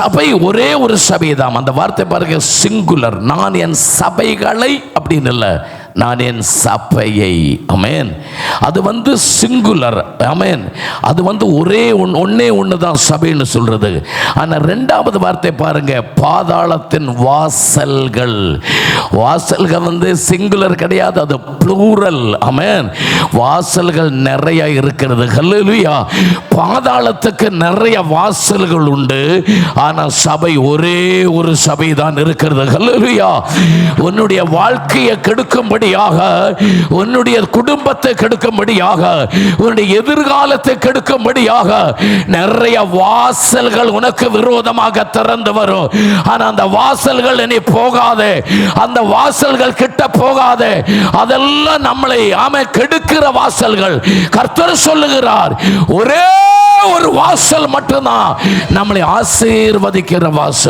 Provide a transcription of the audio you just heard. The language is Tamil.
சபை ஒரே ஒரு சபை தான். அந்த வார்த்தை பாருங்க, சிங்குலர். நான் என் சபைகளை அப்படின்னு இல்லை, நான் என் சபையை. ஆமென். அது சிங்குலர். ஆமென். அது ஒன்னே ஒன்று தான் சபைன்னு சொல்றது. ஆனால் ரெண்டாவது வார்த்தை பாருங்க, பாதாளத்தின் வாசல்கள். வாசல்கள் சிங்குலர் கிடையாது, அது ப்ளூரல். ஆமென். வாசல்கள் நிறைய இருக்கிறது. ஹல்லேலூயா. பாதாளத்துக்கு நிறைய வாசல்கள் உண்டு, ஆனால் சபை ஒரே ஒரு சபை தான் இருக்கிறது. ஹல்லேலூயா. உன்னுடைய வாழ்க்கையை கெடுக்கும்படியாக, உன்னுடைய குடும்பத்தை கெடுக்கும்படியாக, உன்னுடைய எதிர்காலத்தை கெடுக்கும்படியாக நிறைய வாசல்கள் உனக்கு விரோதமாக திறந்து வரும். ஆனா அந்த வாசல்கள் நீ போகாதே, அந்த வாசல்கள் கிட்ட போகாதே. அதெல்லாம் நம்மளை கெடுக்கிற வாசல்கள். கர்த்தர் சொல்லுகிறார், ஒரே ஒரு வாசல் மட்டும்தான் நம்மளை ஆசீர்வதிக்கிற வாசல்.